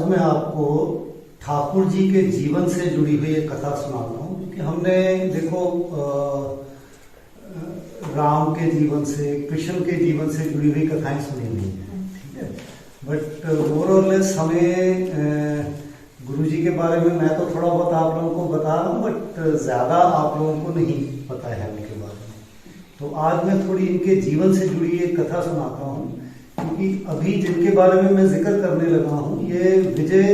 आज मैं आपको ठाकुर जी के जीवन से जुड़ी हुई एक कथा सुनाता हूँ, क्योंकि हमने देखो राम के जीवन से, कृष्ण के जीवन से जुड़ी हुई कथाएं सुनी हुई हैं, ठीक है। बट मोर और लेस हमें गुरु जी के बारे में मैं तो थोड़ा बहुत आप लोगों को बता रहा हूँ, बट ज़्यादा आप लोगों को नहीं पता है उनके बारे में। तो आज मैं थोड़ी इनके जीवन से जुड़ी एक कथा सुनाता हूँ, क्योंकि अभी जिनके बारे में मैं जिक्र करने लगा हूँ ये विजय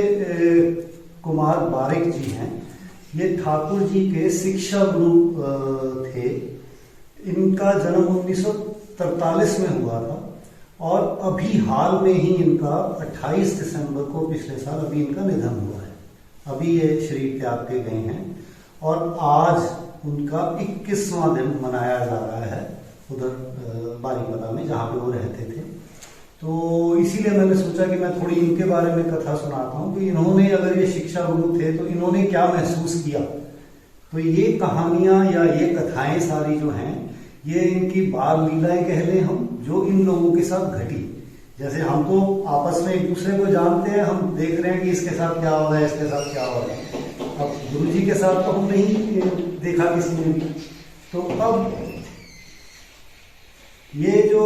कुमार बारिक जी हैं। ये ठाकुर जी के शिक्षा गुरु थे। इनका जन्म 1943 में हुआ था और अभी हाल में ही इनका 28 दिसंबर को पिछले साल अभी इनका निधन हुआ है। अभी ये शरीर त्याग के गए हैं और आज उनका 21वां दिन मनाया जा रहा है उधर बारीपदा में, जहाँ पे वो रहते थे। तो इसीलिए मैंने सोचा कि मैं थोड़ी इनके बारे में कथा सुनाता हूँ कि इन्होंने, अगर ये शिक्षा गुरु थे तो इन्होंने क्या महसूस किया। तो ये कहानियां या ये कथाएं सारी जो हैं, ये इनकी बाल लीलाएं कह लें हम, जो इन लोगों के साथ घटी। जैसे हम तो आपस में एक दूसरे को जानते हैं, हम देख रहे हैं कि इसके साथ क्या हो रहा है, इसके साथ क्या हो रहा है। अब गुरु जी के साथ तो हम नहीं देखा किसी ने भी। तो अब ये जो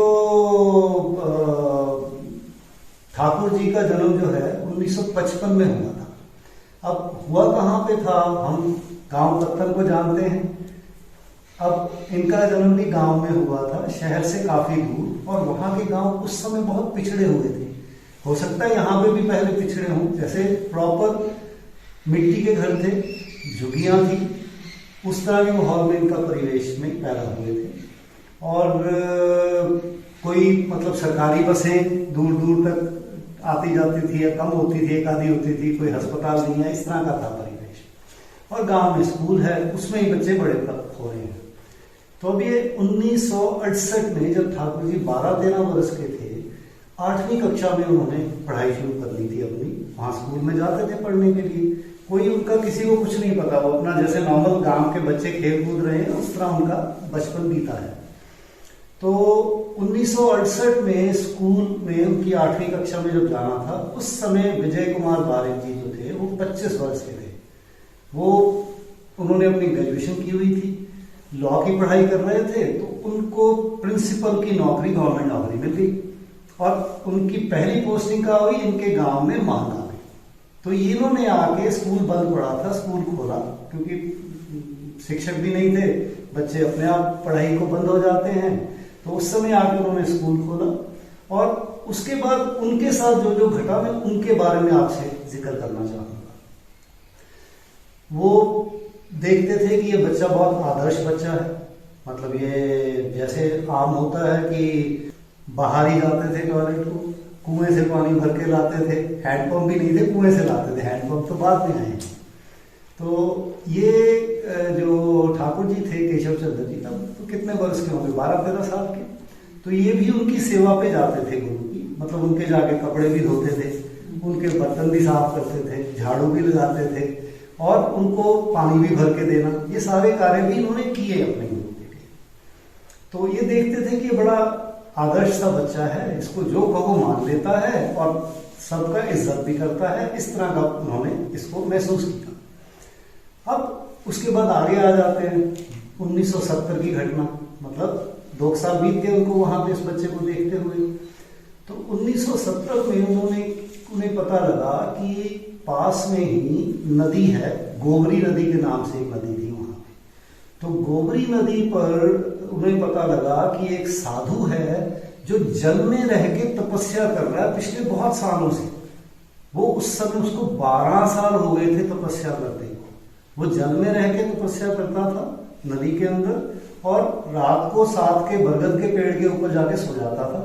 ठाकुर जी का जन्म जो है 1955 में हुआ था। अब हुआ कहाँ पे था, हम गांव पत्तन को जानते हैं। अब इनका जन्म भी गांव में हुआ था, शहर से काफी दूर, और वहां के गांव उस समय बहुत पिछड़े हुए थे। हो सकता है यहाँ पे भी पहले पिछड़े हों, जैसे प्रॉपर मिट्टी के घर थे, झुग्गियां थी, उस तरह के माहौल में इनका परिवेश में पैदा हुए थे। और कोई मतलब सरकारी बसें दूर दूर तक आती जाती थी या कम होती थी, एक आधी होती थी, कोई अस्पताल नहीं है, इस तरह का था परिवेश। और गांव में स्कूल है, उसमें ही बच्चे बड़े हो रहे हैं। तो अब ये 1968 में जब ठाकुर जी 12-13 वर्ष के थे, 8वीं कक्षा में उन्होंने पढ़ाई शुरू कर ली थी अपनी। वहां स्कूल में जाते थे पढ़ने के लिए, कोई उनका किसी को कुछ नहीं पता, वो अपना जैसे नॉर्मल गांव के बच्चे खेल कूद रहे हैं उस तरह उनका बचपन बीता है। तो 1968 में स्कूल में उनकी 8वीं कक्षा में जब जाना था, उस समय विजय कुमार बारिक जी जो थे वो 25 वर्ष के थे। वो उन्होंने अपनी ग्रेजुएशन की हुई थी, लॉ की पढ़ाई कर रहे थे। तो उनको प्रिंसिपल की नौकरी, गवर्नमेंट नौकरी मिल गई और उनकी पहली पोस्टिंग का हुई इनके गांव में महंगा में। तो इन्होंने आके, स्कूल बंद पड़ा था, स्कूल खोला, क्योंकि शिक्षक भी नहीं थे, बच्चे अपने आप पढ़ाई को बंद हो जाते हैं। तो उस समय आके उन्होंने स्कूल खोला और उसके बाद उनके साथ जो जो घटा, मैं उनके बारे में आपसे जिक्र करना चाहूंगा। वो देखते थे कि ये बच्चा बहुत आदर्श बच्चा है। मतलब ये जैसे आम होता है कि बाहर ही जाते थे टॉयलेट को, कुएं से पानी भर के लाते थे, हैंडपंप भी नहीं थे, कुएं से लाते थे, हैंडपंप तो बाद में आए। तो ये जो ठाकुर जी थे, केशव चंद्र जी, तब तो कितने वर्ष के होंगे, 12-13 साल के। तो ये भी उनकी सेवा पे जाते थे गुरु की, मतलब उनके जाके कपड़े भी धोते थे, उनके बर्तन भी साफ करते थे, झाड़ू भी लगाते थे और उनको पानी भी भर के देना, ये सारे कार्य भी इन्होंने किए अपने गुरु के लिए। तो ये देखते थे कि बड़ा आदर्श सा बच्चा है, इसको जो कहो मान लेता है और सबका इज्जत भी करता है, इस तरह का उन्होंने इसको महसूस किया। अब उसके बाद आगे आ जाते हैं 1970 की घटना, मतलब 2 साल बीत गए उनको वहां पे इस बच्चे को देखते हुए। तो 1970 में उन्हें पता लगा कि पास में ही नदी है, गोबरी नदी के नाम से एक नदी थी वहां पे। तो गोबरी नदी पर उन्हें पता लगा कि एक साधु है जो जल में रह के तपस्या कर रहा है पिछले बहुत सालों से। वो उस समय उसको 12 साल हो गए थे तपस्या करते। वो जल में रह के तपस्या करता था नदी के अंदर, और रात को साथ के बरगद के पेड़ के ऊपर जाके सो जाता था।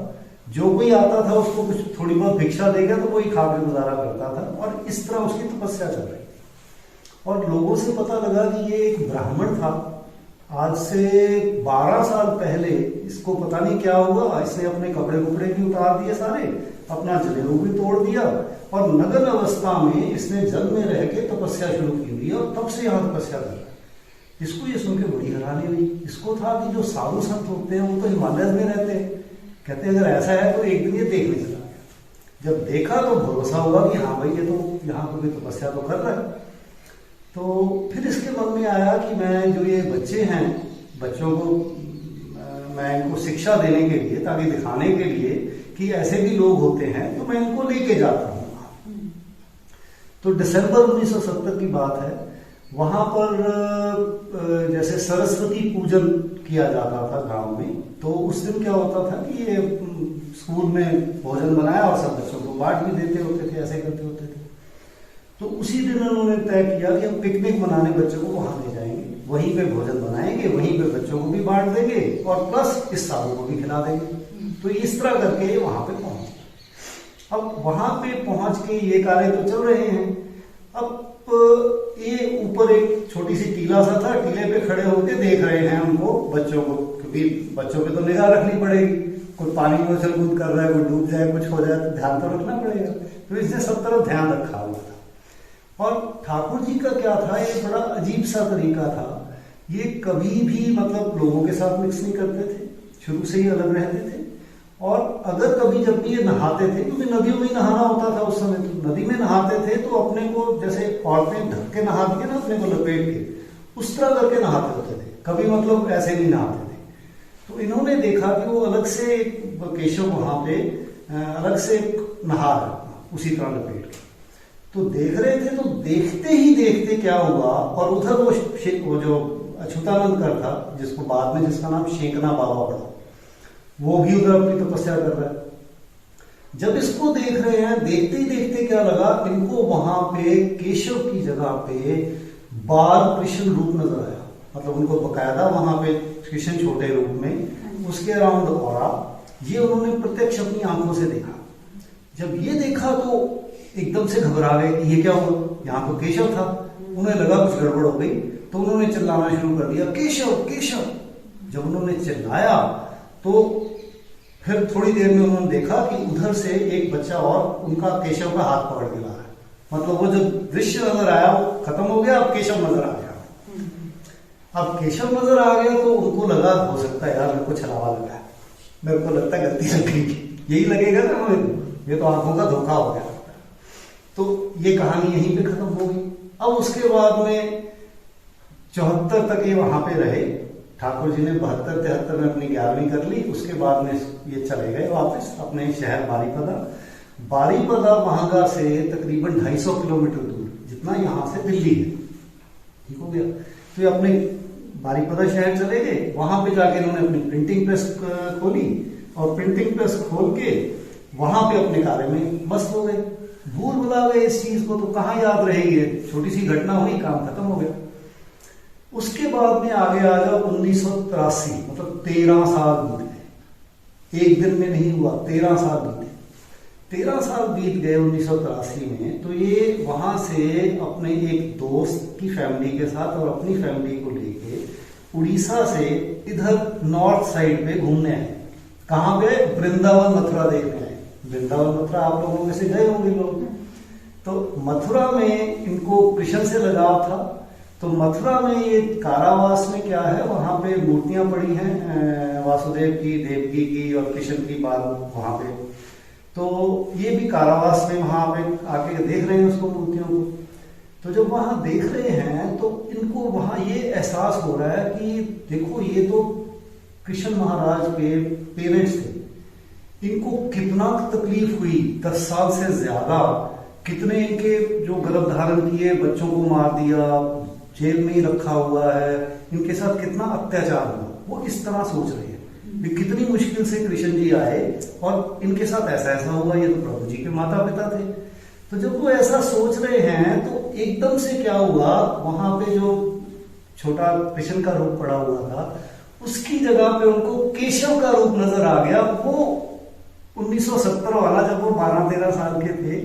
जो कोई आता था उसको कुछ थोड़ी बहुत भिक्षा देगा तो वही खा के गुजारा करता था, और इस तरह उसकी तपस्या चल रही थी। और लोगों से पता लगा कि ये एक ब्राह्मण था। आज से 12 साल पहले इसको पता नहीं क्या हुआ, इसने अपने कपड़े भी उतार दिए सारे, अपना जनेऊ भी तोड़ दिया, और नग्न अवस्था में इसने जल में रह के तपस्या शुरू की हुई और तब से यहाँ तपस्या कर रहा है। इसको ये सुन के बड़ी हैरानी हुई। इसको था कि जो साधु संत होते हैं वो तो हिमालय में रहते हैं, कहते हैं अगर ऐसा है तो एक दिन ये देखने चला गया। जब देखा तो भरोसा हुआ कि हाँ भाई ये तो यहाँ पर भी तपस्या तो कर रहा है। तो फिर इसके मन में आया कि मैं जो ये बच्चे हैं, बच्चों को मैं इनको शिक्षा देने के लिए, ताकि दिखाने के लिए कि ऐसे भी लोग होते हैं, तो मैं इनको लेके जाता हूँ। तो दिसंबर 1970 की बात है। वहां पर जैसे सरस्वती पूजन किया जाता था गांव में, तो उस दिन क्या होता था कि ये स्कूल में भोजन बनाया और सब बच्चों को बांट भी देते होते थे, ऐसे करते होते थे। तो उसी दिन उन्होंने तय किया कि हम पिकनिक मनाने बच्चों को वहां ले जाएंगे, वहीं पे भोजन बनाएंगे, वहीं पे बच्चों को भी बांट देंगे और प्लस इस सालों को भी खिला देंगे। तो इस तरह करके वहां पे पहुंचे। अब वहां पे पहुंच के ये कार्य तो चल रहे हैं। अब ये ऊपर एक छोटी सी टीला सा था, टीले पे खड़े होकर देख रहे हैं उनको, बच्चों को, क्योंकि बच्चों पे तो निगाह रखनी पड़ेगी। कोई पानी में उछल कूद कर रहा है, कोई डूब जाए, कुछ हो जाए तो ध्यान तो रखना पड़ेगा। तो इसने सब तरफ ध्यान रखा हुआ था। और ठाकुर जी का क्या था, ये बड़ा अजीब सा तरीका था। ये कभी भी मतलब लोगों के साथ मिक्स नहीं करते थे, शुरू से ही अलग रहते थे। और अगर कभी जब भी ये नहाते थे, क्योंकि नदियों में ही नहाना होता था उस समय, तो नदी में नहाते थे तो अपने को जैसे औरतें ढक के नहाती है ना, अपने को लपेट के, उस तरह करके नहाते होते थे। कभी मतलब ऐसे नहीं नहाते थे। तो इन्होंने देखा कि वो अलग से केशव वहां पे अलग से नहा रहा, उसी तरह लपेट के। तो देख रहे थे, तो देखते ही देखते क्या हुआ, और उधर वो जो अच्युतानंद कर था, जिसको बाद में जिसका नाम शेंकना बाबा पड़ा, वो भी उधर अपनी तपस्या कर रहा है। जब इसको देख रहे हैं, देखते ही देखते क्या लगा, इनको वहां पे केशव की जगह पे बाल कृष्ण रूप नजर आया। मतलब उनको बकायदा वहां पे कृष्ण छोटे रूप में, उसके अराउंड औरा, ये उन्होंने प्रत्यक्ष अपनी आंखों से देखा। जब ये देखा तो एकदम से घबरा गए कि ये क्या हुआ, यहाँ तो केशव था। उन्हें लगा कुछ गड़बड़ हो गई, तो उन्होंने चिल्लाना शुरू कर दिया, केशव केशव। जब उन्होंने चिल्लाया तो फिर थोड़ी देर में उन्होंने देखा कि उधर से एक बच्चा और उनका केशव का हाथ पकड़ के ला रहा है। मतलब वो जो दृश्य नजर आया वो खत्म हो गया, अब केशव नजर आ गया। अब केशव नजर आ गया तो उनको लगा, हो सकता है यार मेरे को छलावा लगा है, मेरे को लगता है गलती लग गई, यही लगेगा ना हमें, ये तो आंखों का धोखा हो गया। तो ये कहानी यहीं पे खत्म हो गई। अब उसके बाद में 74 तक ये वहां पे रहे। ठाकुर जी ने 72-73 में अपनी 11वीं कर ली। उसके बाद में ये चले गए वापस अपने शहर बारीपदा। बारीपदा महागा से तकरीबन 250 किलोमीटर दूर, जितना यहाँ से दिल्ली है, ठीक हो गया। तो ये अपने बारीपदा शहर चले गए। वहां पे जाके इन्होंने अपनी प्रिंटिंग प्रेस खोली, और प्रिंटिंग प्रेस खोल के वहां पे अपने कार्य में मस्त हो गए। भूल भुला गए इस चीज को, तो कहाँ याद रहेगी, छोटी सी घटना हुई, काम खत्म हो गया। उसके बाद में आगे आ जाओ 1983, मतलब 13 साल बीत गए। एक दिन में नहीं हुआ, 13 साल बीते। 13 साल बीत गए 1983 में। तो ये वहां से अपने एक दोस्त की फैमिली के साथ और अपनी फैमिली को लेके उड़ीसा से इधर नॉर्थ साइड पे घूमने आए। कहाँ पे? वृंदावन मथुरा देखने आए। वृंदावन मथुरा आप लोगों में से गए होंगे लोग। तो मथुरा में इनको कृष्ण से लगाव था। तो मथुरा में ये कारावास में क्या है, वहां पे मूर्तियां पड़ी हैं वासुदेव की, देवकी की और कृष्ण की बात वहां पे। तो ये भी कारावास में वहां पे आके देख रहे हैं उसको, मूर्तियों को। तो जब वहां देख रहे हैं तो इनको वहां ये एहसास हो रहा है कि देखो ये तो कृष्ण महाराज के पेरेंट्स थे, इनको कितना तकलीफ हुई 10 साल से ज्यादा, कितने इनके जो गर्भ धारण किए बच्चों को मार दिया, जेल में ही रखा हुआ है, इनके साथ कितना अत्याचार हुआ, वो इस तरह सोच रहे हैं। कितनी मुश्किल से कृष्ण जी आए और इनके साथ ऐसा ऐसा हुआ, ये तो प्रभु जी के माता पिता थे। तो जब वो ऐसा सोच रहे हैं तो एकदम से क्या हुआ, वहां पे जो छोटा कृष्ण का रूप पड़ा हुआ था उसकी जगह पे उनको केशव का रूप नजर आ गया। वो 1970 वाला, जब वो 12-13 साल के थे,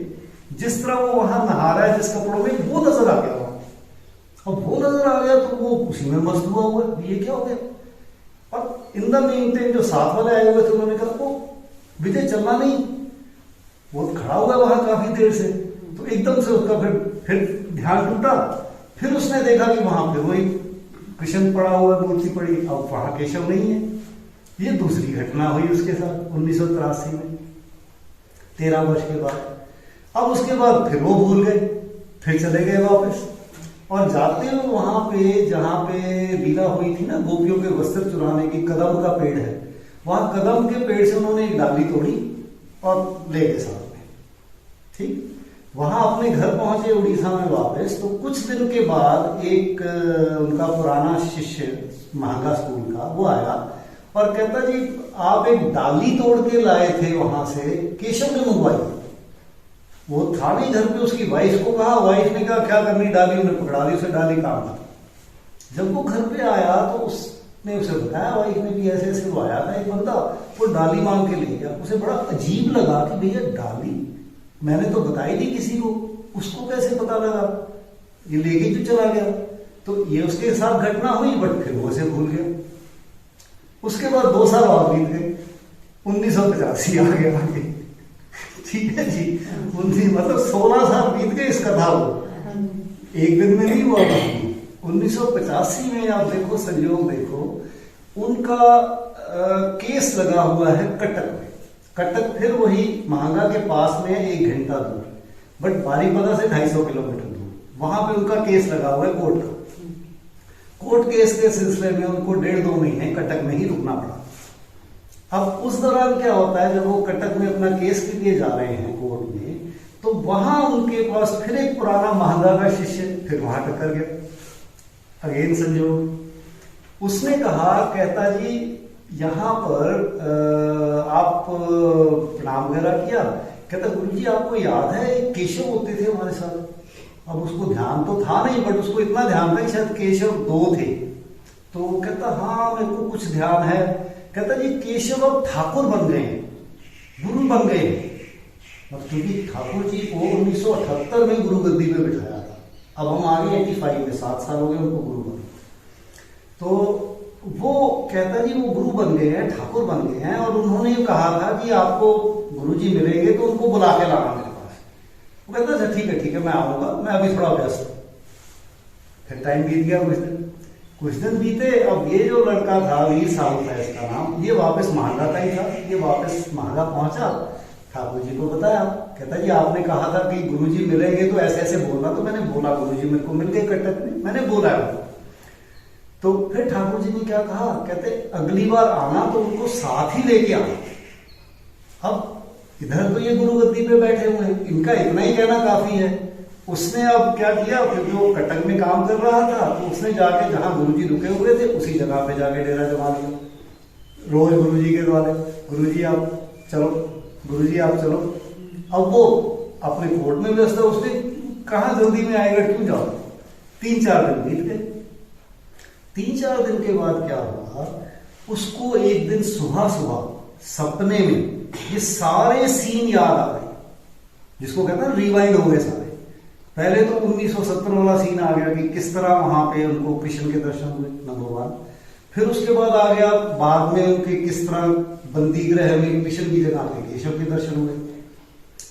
जिस तरह वो वहां नहा रहा है जिस कपड़ों में, वो नजर आ गया। अब वो नजर आ गया तो वो उसी में मस्त हुआ ये क्या हो गया। और इन द मीन टाइम जो साथ वाले आए हुए थे उन्होंने कहा वो विजय चलना नहीं, वो खड़ा हुआ वहां काफी देर से। तो एकदम से उसका फिर ध्यान टूटा। फिर उसने देखा कि वहां पे वही कृष्ण पड़ा हुआ, मूर्ति पड़ी, अब वहां केशव नहीं है। ये दूसरी घटना हुई उसके साथ 1983 में। 13 वर्ष के बाद। अब उसके बाद फिर वो भूल गए, फिर चले गए वापस। और जाते हुए वहां पे जहाँ पे लीला हुई थी ना गोपियों के वस्त्र चुराने की, कदम का पेड़ है, वहां कदम के पेड़ से उन्होंने एक डाली तोड़ी और ले गए साथ में। ठीक, वहां अपने घर पहुंचे उड़ीसा में वापस, तो कुछ दिन के बाद एक उनका पुराना शिष्य महंगा स्कूल का वो आया और कहता जी आप एक डाली तोड़ के लाए थे वहां से, केशव ने मंगवाई। वो था नहीं घर पे, उसकी वाइफ को कहा, वाइफ ने कहा क्या करनी डाली, उन्हें पकड़ा दी, उसे डाली काम था। जब वो घर पे आया तो उसने उसे बताया, वाइफ ने भी ऐसे ऐसे वो आया था एक बंदा, वो डाली मांग के ले गया। उसे बड़ा अजीब लगा कि भैया डाली मैंने तो बताई थी किसी को, उसको कैसे पता लगा, ये लेके जो चला गया। तो ये उसके साथ घटना हुई, बट फिर वो उसे भूल गया। उसके बाद 2 साल और बीत गए, 1985 आ गया आगे। ठीक है जी, 19 मतलब 16 साल बीत गए इस कथा को, एक दिन में नहीं हुआ। 1985 में आप देखो, संयोग देखो, उनका केस लगा हुआ है कटक में। कटक फिर वही महंगा के पास में 1 घंटा दूर, बट बारीपदा से 250 किलोमीटर दूर, वहां पे उनका केस लगा हुआ है कोर्ट का। कोर्ट केस के सिलसिले में उनको 1.5-2 महीने कटक में ही रुकना पड़ा। अब उस दौरान क्या होता है, जब वो कटक में अपना केस के लिए जा रहे हैं कोर्ट में, तो वहां उनके पास फिर एक पुराना महंगा का शिष्य फिर वहां टक्कर गया, अगेन संजोग। उसने कहा, कहता जी यहाँ पर आप प्रणाम वगैरह किया, कहता गुरु जी आपको याद है एक केशव होते थे हमारे साथ। अब उसको ध्यान तो था नहीं, बट उसको इतना ध्यान था कि शायद केशव 2 थे। तो कहता हाँ मेरे को कुछ ध्यान है। कहता जी केशव अब ठाकुर बन गए हैं, गुरु बन गए हैं। क्योंकि ठाकुर जी को 1978 में गुरु गद्दी पे बिठाया था, अब हम आगे 85 में 7 साल हो गए उनको गुरु बने। तो वो कहता जी वो गुरु बन गए हैं, ठाकुर बन गए हैं, और उन्होंने कहा था कि आपको गुरु जी मिलेंगे तो उनको बुला के लाना मेरे पास। वो कहता अच्छा ठीक है मैं आऊंगा, मैं अभी थोड़ा व्यस्त हूँ। फिर टाइम बीत गया, कुछ दिन बीते। अब ये जो लड़का था वीर साहू था इसका नाम, ये वापस महंगा का ही था। ये वापस महंगा पहुंचा, ठाकुर जी को बताया। कहता जी आपने कहा था कि गुरुजी मिलेंगे तो ऐसे ऐसे बोलना, तो मैंने बोला, गुरुजी मेरे को मिल गए कटक में, मैंने बोला। तो फिर ठाकुर जी ने क्या कहा, कहते अगली बार आना तो उनको साथ ही लेके आना। अब इधर तो ये गुरु गद्दी पे बैठे हुए हैं, इनका इतना ही कहना काफी है। उसने अब क्या किया, क्योंकि वो कटक में काम कर रहा था, तो उसने जाके जहां गुरुजी रुके हुए थे उसी जगह पे जाके डेरा जमा लिया। रोज गुरुजी के द्वारे, गुरुजी आप चलो, गुरुजी आप चलो। अब वो अपने कोर्ट में व्यस्त है, उसने कहा जल्दी में आएगा, क्यों जाओ। 3-4 दिन बीत गए। 3-4 दिन के बाद क्या हुआ, उसको एक दिन सुबह सुबह सपने में ये सारे सीन याद आ गए, जिसको कहते हैं रिवाइंड हो गए सारे। पहले तो 1970 वाला सीन आ गया कि किस तरह वहां पे उनको कृष्ण के दर्शन हुए, नंबर 1। फिर उसके बाद आ गया बाद में उनके किस तरह बंदी गृह में कृष्ण की जगह पे केशव के दर्शन हुए।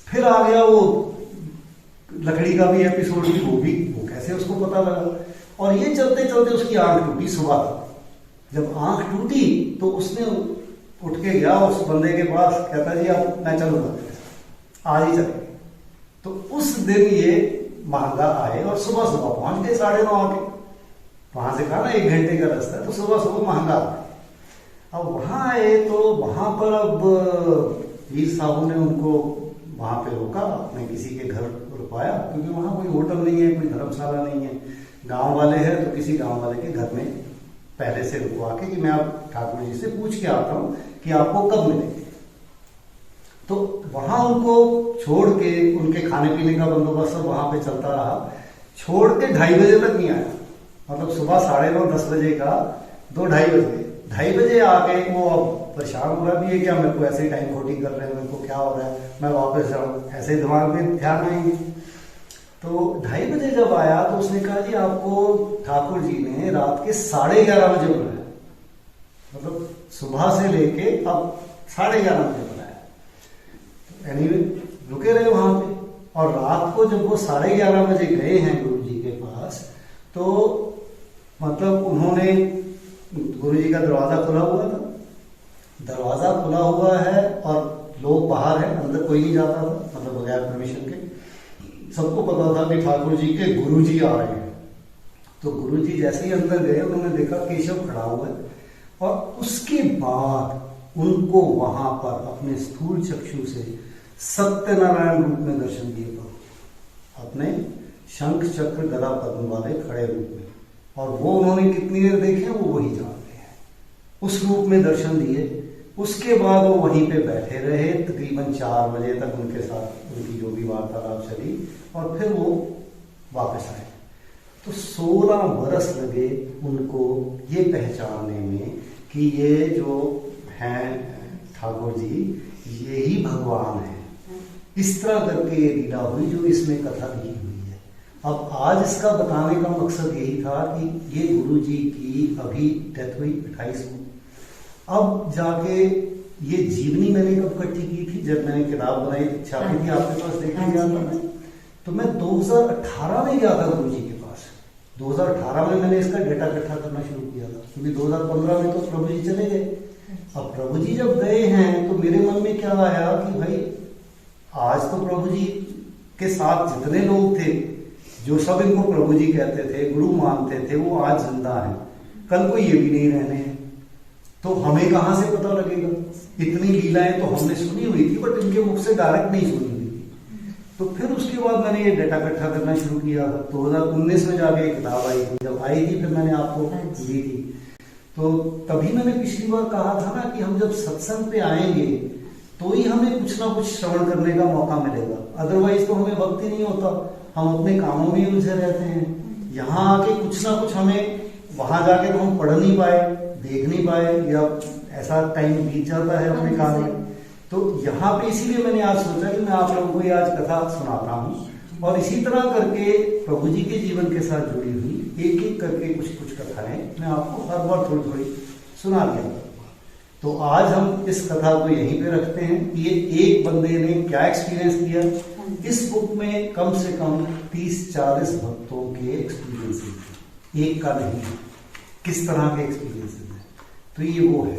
फिर आ गया वो लकड़ी का भी एपिसोड, वो कैसे उसको पता लगा। और ये चलते चलते उसकी आंख टूटी सुबह। जब आंख टूटी तो उसने उठ के गया उस बंदे के पास, कहता जी अब मैं चलूंगा, आज ही चलेंगे। तो उस दिन ये महंगा आए और सुबह सुबह पहुंच गए 9:30 आके। वहां से कहा ना 1 घंटे का रास्ता है, तो सुबह सुबह महंगा आए। अब वहां आए तो वहां पर अब वीर साहू ने उनको वहां पे रोका, अपने किसी के घर रुकवाया, क्योंकि वहां कोई होटल नहीं है, कोई धर्मशाला नहीं है, गांव वाले हैं, तो किसी गांव वाले के घर में पहले से रुकवा के कि मैं आप ठाकुर जी से पूछ के आता हूं कि आपको कब मिलेंगे। तो वहां उनको छोड़ के, उनके खाने पीने का बंदोबस्त सब वहां पे चलता रहा, छोड़ के 2:30 बजे तक नहीं आया। मतलब सुबह 9:30-10 बजे का 2-2:30 बजे, 2:30 बजे आके वो अब परेशान हो रहा भी है, क्या मेरे को ऐसे टाइम खोटी कर रहे हैं, मेरे को क्या हो रहा है, मैं वापस जाऊं, ऐसे दिमाग में ध्यान आएंगे। तो 2:30 बजे जब आया तो उसने कहा जी आपको ठाकुर जी ने रात के 11:30 बजे बुलाया, मतलब सुबह से लेके अब 11:30 बजे बुलाया। एनीवे रुके रहे वहां पे, और रात को जब वो 11:30 बजे गए हैं गुरु जी के पास, तो मतलब उन्होंने, गुरु जी का दरवाजा खुला हुआ था, दरवाजा खुला हुआ है और लोग बाहर हैं, अंदर कोई नहीं जाता था, मतलब बगैर परमिशन के। सबको पता था कि ठाकुर जी के गुरुजी आ रहे हैं। तो गुरुजी जैसे ही अंदर गए, उन्होंने देखा केशव खड़ा हुआ है, और उसके बाद उनको वहां पर अपने स्थूल चक्षु से सत्यनारायण रूप में दर्शन दिए, अपने शंख चक्र गदा पद्म वाले खड़े रूप में। और वो उन्होंने कितनी देर देखे वो वही जानते हैं। उस रूप में दर्शन दिए। उसके बाद वो वहीं पे बैठे रहे, तकरीबन 4 बजे तक उनके साथ उनकी जो भी वार्तालाप चली, और फिर वो वापस आए। तो 16 बरस लगे उनको ये पहचानने में कि ये जो हैं ठाकुर जी, ये ही भगवान है। इस तरह करके ये लीला हुई जो इसमें कथा लिखी हुई है। अब आज इसका बताने का मकसद यही था कि ये गुरु जी की अभी डेथ हुई 28 को। अब जाके ये जीवनी मैंने कब इकट्ठी की थी, जब मैंने किताब बनाई छापी थी आपके पास देखने गया था मैं, तो मैं 2018 में गया था गुरु जी के पास। 2018 में मैंने इसका डेटा इकट्ठा करना शुरू किया था, क्योंकि 2015 में तो प्रभु जी चले गए। अब प्रभु जी जब गए हैं तो मेरे मन में क्या आया कि भाई आज तो प्रभु जी के साथ जितने लोग थे, जो सब इनको प्रभु जी कहते थे, गुरु मानते थे, वो आज जिंदा हैं। कल को ये भी नहीं रहने हैं, तो हमें कहां से पता लगेगा? इतनी लीलाएं तो हमने सुनी हुई थी, बट इनके मुख से डायरेक्ट नहीं सुनी हुई थी। तो फिर उसके बाद मैंने ये डेटा इकट्ठा करना शुरू किया था। 2019 में जाके किताब आई थी, जब आई थी फिर मैंने आपको दी थी। तो तभी मैंने पिछली बार कहा था ना कि हम जब सत्संग पे आएंगे तो ही हमें कुछ ना कुछ श्रवण करने का मौका मिलेगा, अदरवाइज तो हमें वक्त ही नहीं होता, हम अपने कामों में उलझे रहते हैं। यहाँ आके कुछ ना कुछ हमें, वहां जाके तो हम पढ़ नहीं पाए, देख नहीं पाए, या ऐसा टाइम बीत जाता है अपने काम में। तो यहाँ पे इसीलिए मैंने आज सोचा कि मैं आप लोगों को ये आज कथा सुनाता हूँ, और इसी तरह करके प्रभु जी के जीवन के साथ जुड़ी हुई एक एक करके कुछ कुछ कथाएं मैं आपको हर बार थोड़ी थोड़ी सुना दिया करूँगा। तो आज हम इस कथा को यहीं पे रखते हैं कि ये एक बंदे ने क्या एक्सपीरियंस किया। इस बुक में कम से कम 30-40 भक्तों के एक्सपीरियंस हैं, एक का नहीं, किस तरह के एक्सपीरियंस है। तो ये वो है।